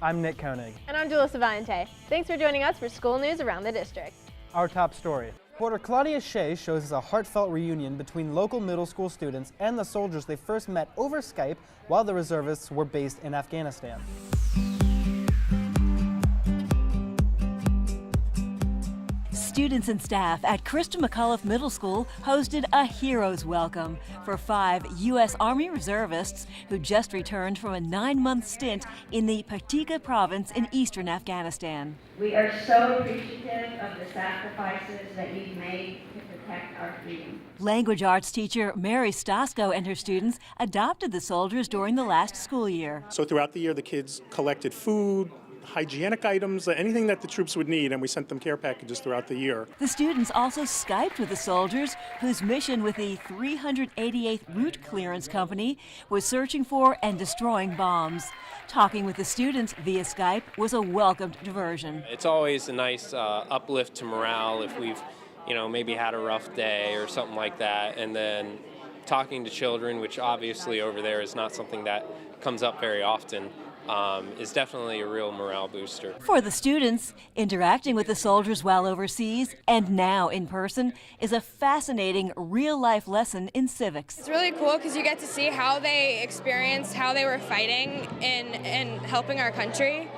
I'm Nick Koenig. And I'm Julissa Valente. Thanks for joining us for school news around the district. Our top story. Reporter Claudia Shea shows us a heartfelt reunion between local middle school students and the soldiers they first met over Skype while the reservists were based in Afghanistan. Students and staff at Christa McAuliffe Middle School hosted a hero's welcome for 5 U.S. Army reservists who just returned from a 9-month stint in the Paktika province in eastern Afghanistan. We are so appreciative of the sacrifices that you've made to protect our freedom. Language arts teacher Mary Stasko and her students adopted the soldiers during the last school year. So throughout the year, the kids collected food, hygienic items, anything that the troops would need, and we sent them care packages throughout the year. The students also Skyped with the soldiers whose mission with the 388th Route Clearance Company was searching for and destroying bombs. Talking with the students via Skype was a welcomed diversion. It's always a nice uplift to morale if we've, maybe had a rough day or something like that, and then talking to children, which obviously over there is not something that comes up very often. Is definitely a real morale booster. For the students, interacting with the soldiers while overseas and now in person is a fascinating real-life lesson in civics. It's really cool because you get to see how they experienced how they were fighting and helping our country.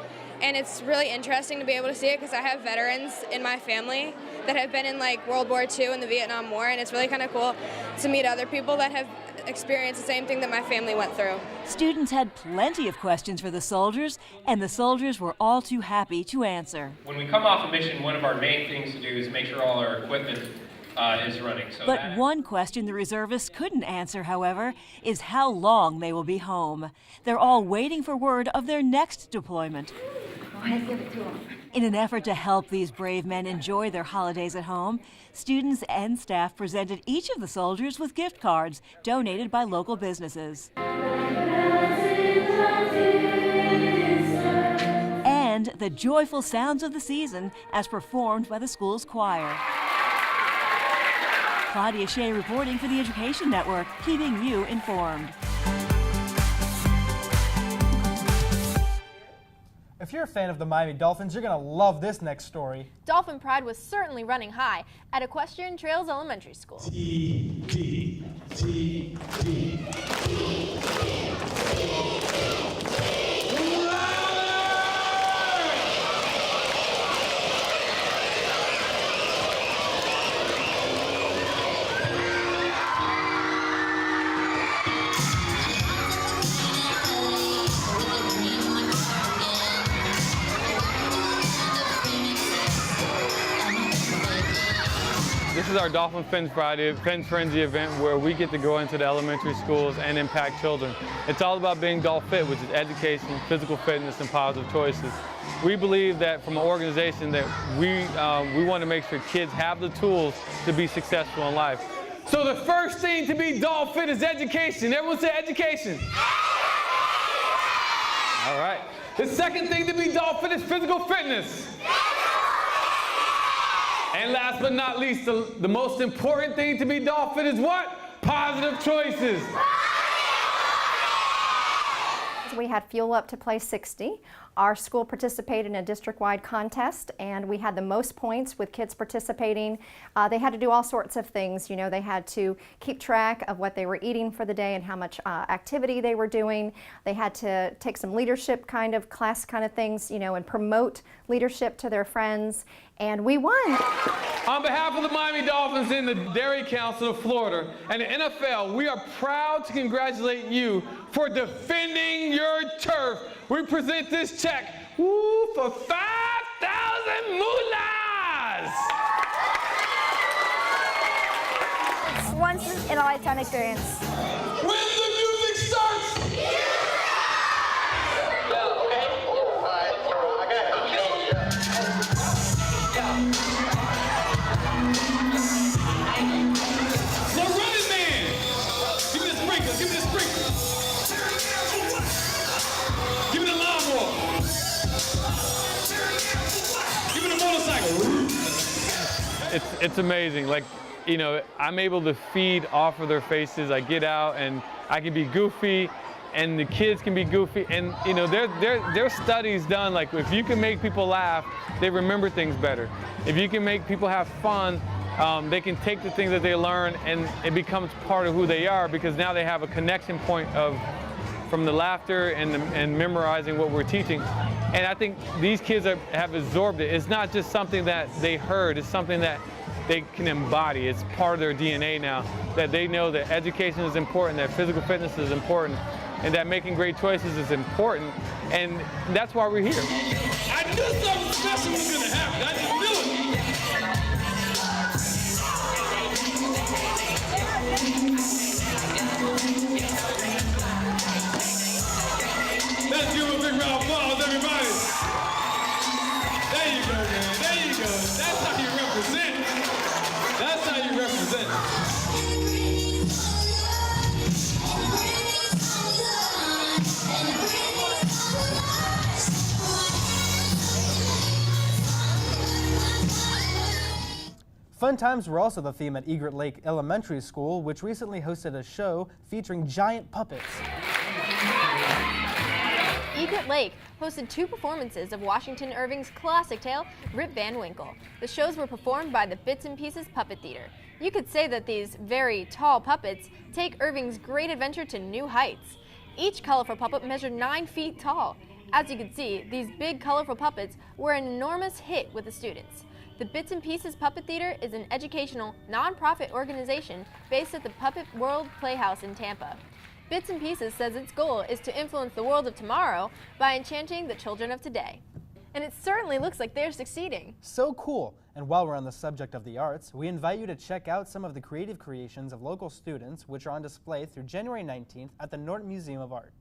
And it's really interesting to be able to see it because I have veterans in my family that have been in World War II and the Vietnam War, and it's really kind of cool to meet other people that have experienced the same thing that my family went through. Students had plenty of questions for the soldiers, and the soldiers were all too happy to answer. When we come off a mission, one of our main things to do is make sure all our equipment is running. But one question the reservists couldn't answer, however, is how long they will be home. They're all waiting for word of their next deployment. Give it to them. In an effort to help these brave men enjoy their holidays at home, students and staff presented each of the soldiers with gift cards donated by local businesses. And the joyful sounds of the season as performed by the school's choir. Claudia Shea reporting for the Education Network, keeping you informed. If you're a fan of the Miami Dolphins, you're going to love this next story. Dolphin pride was certainly running high at Equestrian Trails Elementary School. This is our Dolphin Fins Friday, Fin Frenzy event where we get to go into the elementary schools and impact children. It's all about being Dolph Fit, which is education, physical fitness, and positive choices. We believe that from an organization that we want to make sure kids have the tools to be successful in life. So the first thing to be Dolph Fit is education. Everyone say education. All right. The second thing to be Dolph Fit is physical fitness. And last but not least, the most important thing to be Dolph Fit is what? Positive choices. We had Fuel Up to Play 60. Our school participated in a district-wide contest, and we had the most points with kids participating. They had to do all sorts of things. They had to keep track of what they were eating for the day and how much activity they were doing. They had to take some leadership class kind of things, and promote leadership to their friends. And we won. On behalf of the Miami Dolphins and the Dairy Council of Florida and the NFL, we are proud to congratulate you for defending your turf. We present this check, for 5,000 moolahs. It's once in a lifetime experience. When the music starts. It's amazing. I'm able to feed off of their faces. I get out and I can be goofy and the kids can be goofy. And you know, there are studies done, like if you can make people laugh, they remember things better. If you can make people have fun, they can take the things that they learn and it becomes part of who they are, because now they have a connection point from the laughter and memorizing what we're teaching. And I think these kids have absorbed it. It's not just something that they heard, it's something that they can embody. It's part of their DNA now, that they know that education is important, that physical fitness is important, and that making great choices is important. And that's why we're here. I knew something special was going to happen. I just knew it. Let's give a big round of applause, everybody. There you go, man. There you go. That's how you represent. That's how you represent. Fun times were also the theme at Egret Lake Elementary School, which recently hosted a show featuring giant puppets. Egret Lake hosted 2 performances of Washington Irving's classic tale, Rip Van Winkle. The shows were performed by the Bits and Pieces Puppet Theater. You could say that these very tall puppets take Irving's great adventure to new heights. Each colorful puppet measured 9 feet tall. As you can see, these big colorful puppets were an enormous hit with the students. The Bits and Pieces Puppet Theater is an educational, non-profit organization based at the Puppet World Playhouse in Tampa. Bits and Pieces says its goal is to influence the world of tomorrow by enchanting the children of today. And it certainly looks like they're succeeding. So cool! And while we're on the subject of the arts, we invite you to check out some of the creative creations of local students, which are on display through January 19th at the Norton Museum of Art.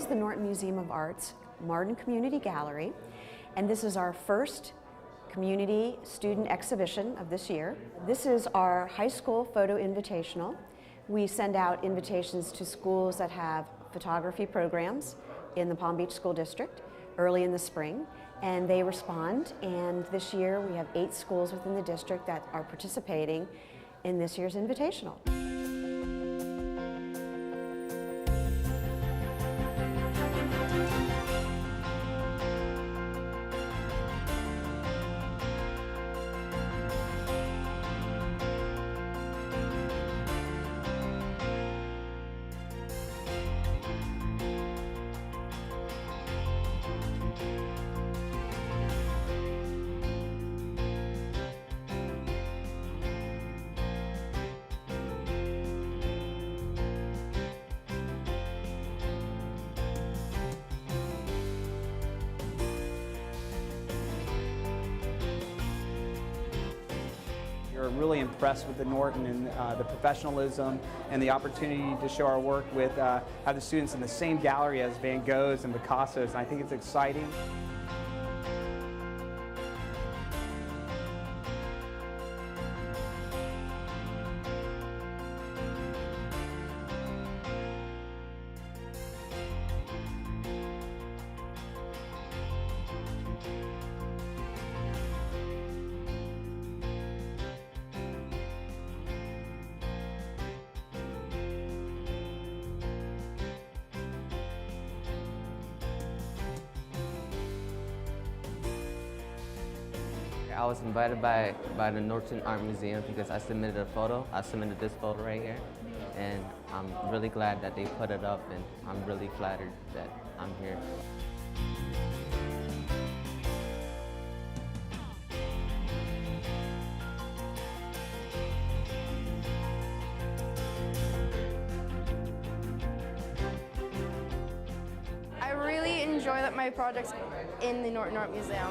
The Norton Museum of Art's Martin Community Gallery, and this is our first community student exhibition of this year. This is our high school photo invitational. We send out invitations to schools that have photography programs in the Palm Beach School District early in the spring, and they respond. And this year we have 8 schools within the district that are participating in this year's invitational. We're really impressed with the Norton and the professionalism and the opportunity to show our work with have the students in the same gallery as Van Goghs and Picassos, and I think it's exciting. I was invited by the Norton Art Museum because I submitted a photo. I submitted this photo right here, and I'm really glad that they put it up, and I'm really flattered that I'm here. I really enjoy that my project's in the Norton Art Museum.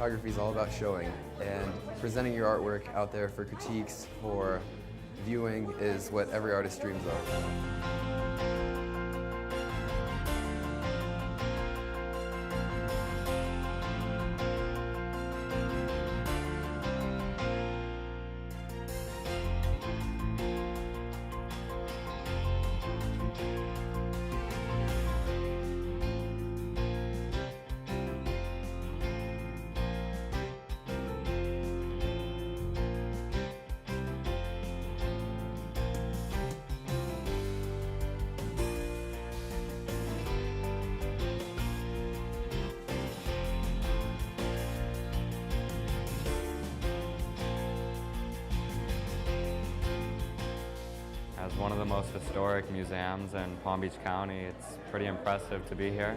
photography is all about showing, and presenting your artwork out there for critiques, for viewing is what every artist dreams of. As one of the most historic museums in Palm Beach County, it's pretty impressive to be here.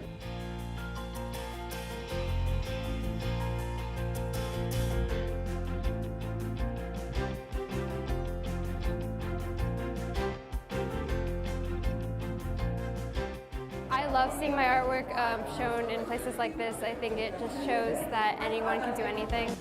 I love seeing my artwork shown in places like this. I think it just shows that anyone can do anything.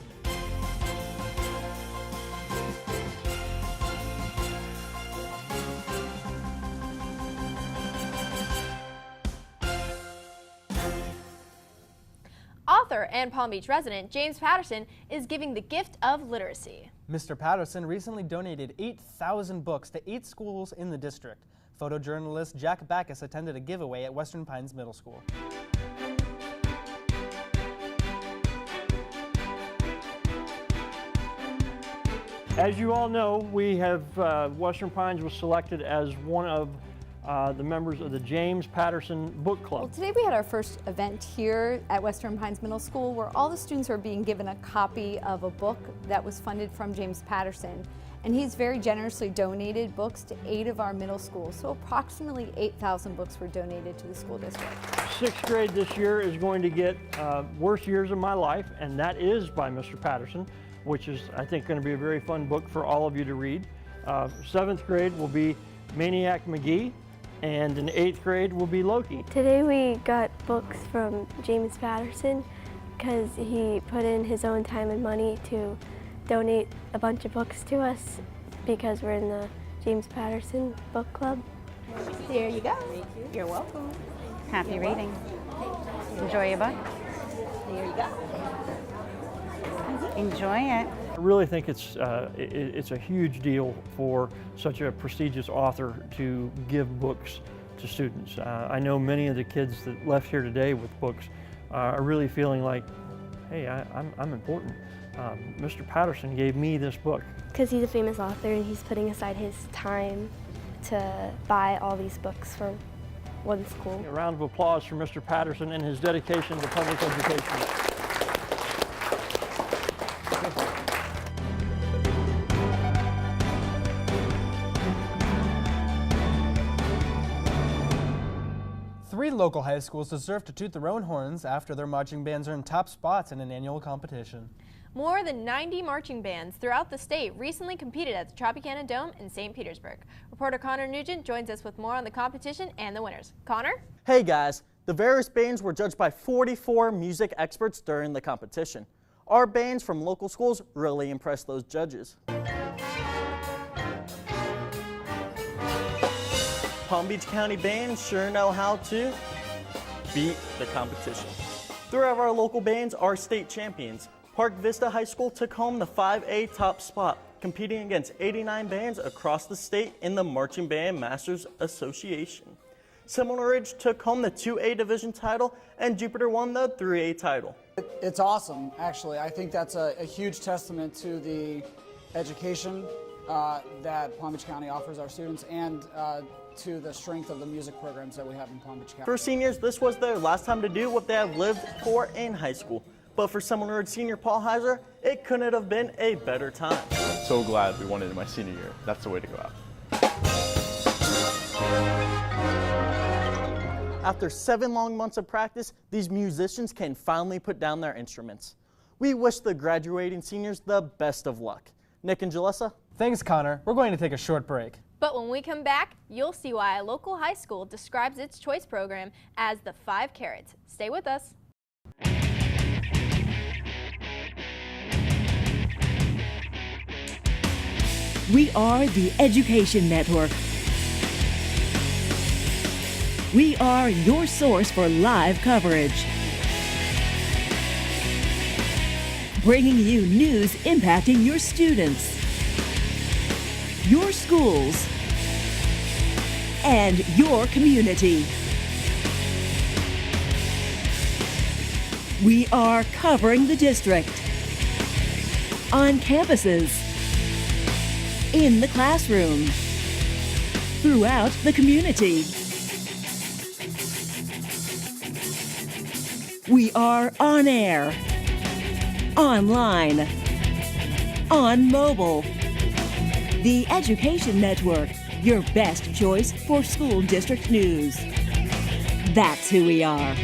Author and Palm Beach resident James Patterson is giving the gift of literacy. Mr. Patterson recently donated 8,000 books to 8 schools in the district. Photojournalist Jack Backus attended a giveaway at Western Pines Middle School. As you all know, we have Western Pines was selected as one of the members of the James Patterson Book Club. Well, today we had our first event here at Western Pines Middle School where all the students are being given a copy of a book that was funded from James Patterson. And he's very generously donated books to 8 of our middle schools. So approximately 8,000 books were donated to the school district. 6th grade this year is going to get Worst Years of My Life, and that is by Mr. Patterson, which is, I think, going to be a very fun book for all of you to read. 7th grade will be Maniac McGee, and in 8th grade will be Loki. Today we got books from James Patterson because he put in his own time and money to donate a bunch of books to us because we're in the James Patterson Book Club. Here you go. You're welcome. Happy reading. Enjoy your book. Here you go. Enjoy it. I really think it's a huge deal for such a prestigious author to give books to students. I know many of the kids that left here today with books are really feeling like, hey, I'm important. Mr. Patterson gave me this book. Because he's a famous author and he's putting aside his time to buy all these books for one school. A round of applause for Mr. Patterson and his dedication to public education. Three local high schools deserve to toot their own horns after their marching bands earned top spots in an annual competition. More than 90 marching bands throughout the state recently competed at the Tropicana Dome in St. Petersburg. Reporter Connor Nugent joins us with more on the competition and the winners. Connor? Hey guys, the various bands were judged by 44 music experts during the competition. Our bands from local schools really impressed those judges. Palm Beach County bands sure know how to beat the competition. 3 of our local bands are state champions. Park Vista High School took home the 5A top spot, competing against 89 bands across the state in the Marching Band Masters Association. Seminole Ridge took home the 2A division title, and Jupiter won the 3A title. It's awesome, actually. I think that's a huge testament to the education that Palm Beach County offers our students and to the strength of the music programs that we have in Palm Beach County. For seniors, this was their last time to do what they have lived for in high school. But for Seminole Ridge senior Paul Heiser, it couldn't have been a better time. So glad we won it in my senior year. That's the way to go out. After 7 long months of practice, these musicians can finally put down their instruments. We wish the graduating seniors the best of luck. Nick and Jalessa? Thanks, Connor. We're going to take a short break. But when we come back, you'll see why a local high school describes its choice program as the 5 carrots. Stay with us. We are the Education Network. We are your source for live coverage, bringing you news impacting your students, your schools, and your community. We are covering the district, on campuses, in the classroom, throughout the community. We are on air, online, on mobile. The Education Network, your best choice for school district news. That's who we are.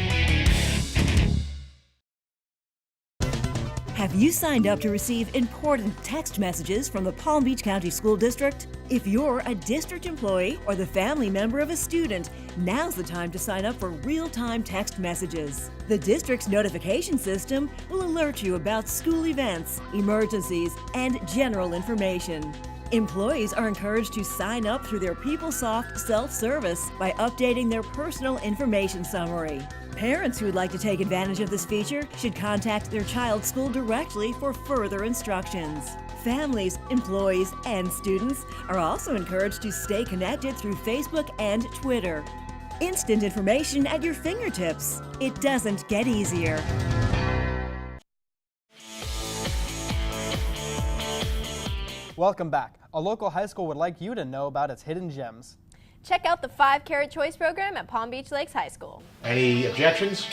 Have you signed up to receive important text messages from the Palm Beach County School District? If you're a district employee or the family member of a student, now's the time to sign up for real-time text messages. The district's notification system will alert you about school events, emergencies, and general information. Employees are encouraged to sign up through their PeopleSoft self-service by updating their personal information summary. Parents who would like to take advantage of this feature should contact their child's school directly for further instructions. Families, employees, and students are also encouraged to stay connected through Facebook and Twitter. Instant information at your fingertips. It doesn't get easier. Welcome back. A local high school would like you to know about its hidden gems. Check out the 5-Carat Choice program at Palm Beach Lakes High School. Any objections?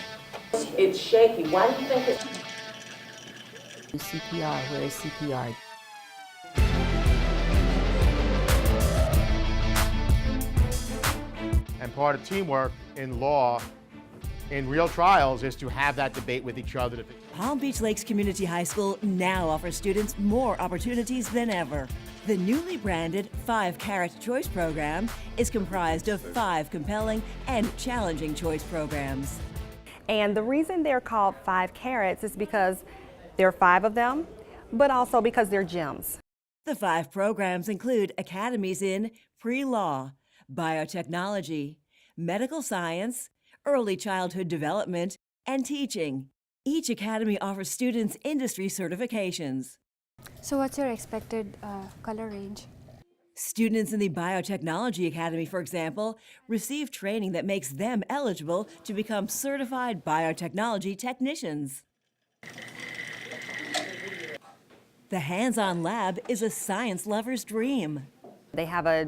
It's shaky. Why do you think it's... CPR, where is CPR? And part of teamwork in law, in real trials, is to have that debate with each other. Palm Beach Lakes Community High School now offers students more opportunities than ever. The newly branded 5-Carat Choice program is comprised of 5 compelling and challenging choice programs. And the reason they're called 5 carats is because there are 5 of them, but also because they're gems. The 5 programs include academies in pre-law, biotechnology, medical science, early childhood development, and teaching. Each academy offers students industry certifications. So what's your expected color range? Students in the Biotechnology Academy, for example, receive training that makes them eligible to become certified biotechnology technicians. The hands-on lab is a science lover's dream. They have a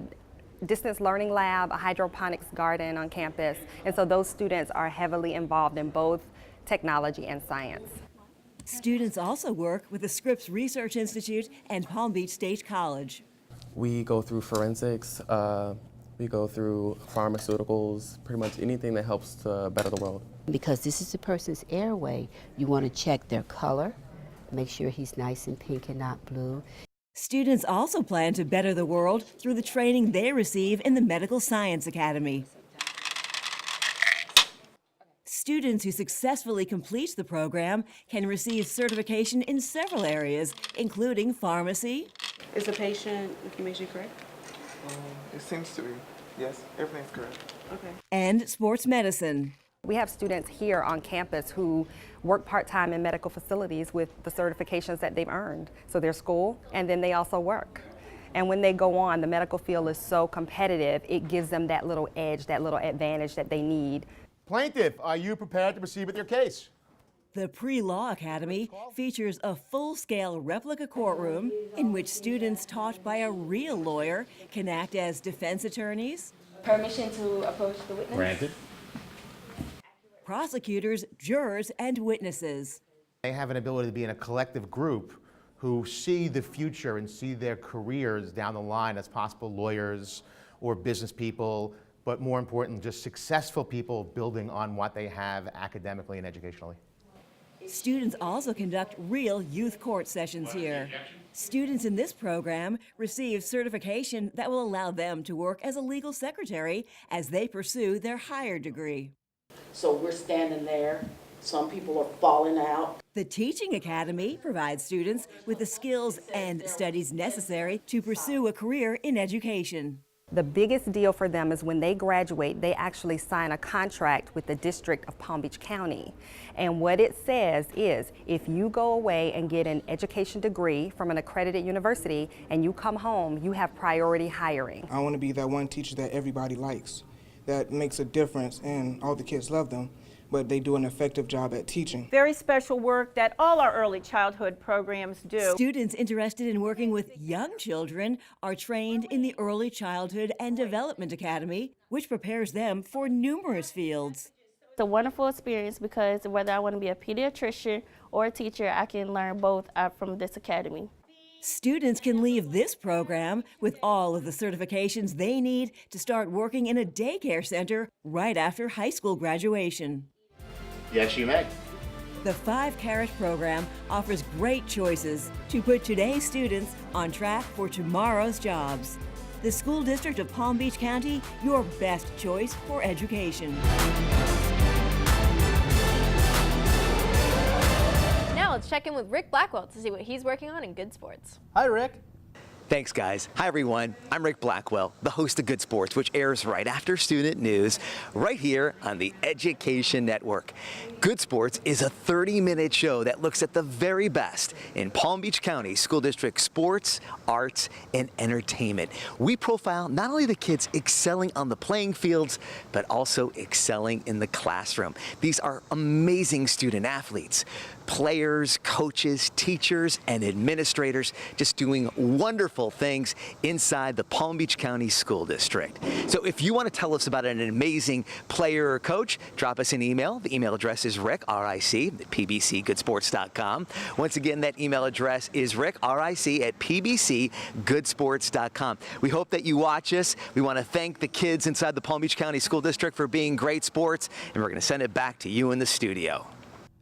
distance learning lab, a hydroponics garden on campus, and so those students are heavily involved in both technology and science. Students also work with the Scripps Research Institute and Palm Beach State College. We go through forensics, we go through pharmaceuticals, pretty much anything that helps to better the world. Because this is a person's airway, you want to check their color, make sure he's nice and pink and not blue. Students also plan to better the world through the training they receive in the Medical Science Academy. Students who successfully complete the program can receive certification in several areas, including pharmacy. Is the patient information correct? It seems to be. Yes, everything's correct. Okay. And sports medicine. We have students here on campus who work part-time in medical facilities with the certifications that they've earned. So they're school, and then they also work. And when they go on, the medical field is so competitive, it gives them that little edge, that little advantage that they need. Plaintiff, are you prepared to proceed with your case? The Pre-Law Academy features a full-scale replica courtroom in which students taught by a real lawyer can act as defense attorneys. Permission to approach the witness? Granted. Prosecutors, jurors, and witnesses. They have an ability to be in a collective group who see the future and see their careers down the line as possible lawyers or business people, but more important, just successful people building on what they have academically and educationally. Students also conduct real youth court sessions here. Students in this program receive certification that will allow them to work as a legal secretary as they pursue their higher degree. So we're standing there Some people are falling out. The Teaching Academy provides students with the skills and studies necessary to pursue a career in education. The biggest deal for them is when they graduate, they actually sign a contract with the District of Palm Beach County. And what it says is, if you go away and get an education degree from an accredited university and you come home, you have priority hiring. I want to be that one teacher that everybody likes, that makes a difference, and all the kids love them, but they do an effective job at teaching. Very special work that all our early childhood programs do. Students interested in working with young children are trained in the Early Childhood and Development Academy, which prepares them for numerous fields. It's a wonderful experience because whether I want to be a pediatrician or a teacher, I can learn both from this academy. Students can leave this program with all of the certifications they need to start working in a daycare center right after high school graduation. Yes, you may. The 5-Carat program offers great choices to put today's students on track for tomorrow's jobs. The School District of Palm Beach County, your best choice for education. Now let's check in with Rick Blackwell to see what he's working on in Good Sports. Hi, Rick. Thanks, guys. Hi, everyone. I'm Rick Blackwell, the host of Good Sports, which airs right after student news, right here on the Education Network. Good Sports is a 30-minute show that looks at the very best in Palm Beach County School District sports, arts, and entertainment. We profile not only the kids excelling on the playing fields, but also excelling in the classroom. These are amazing student athletes, players, coaches, teachers, and administrators just doing wonderful things inside the Palm Beach County School District. So if you want to tell us about an amazing player or coach, drop us an email. The email address is Rick, R-I-C, at pbcgoodsports.com. Once again, that email address is Rick, R-I-C, at pbcgoodsports.com. We hope that you watch us. We want to thank the kids inside the Palm Beach County School District for being great sports, and we're going to send it back to you in the studio.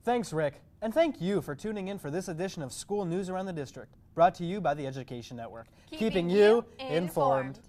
Thanks, Rick. And thank you for tuning in for this edition of School News Around the District, brought to you by the Education Network, keeping you informed.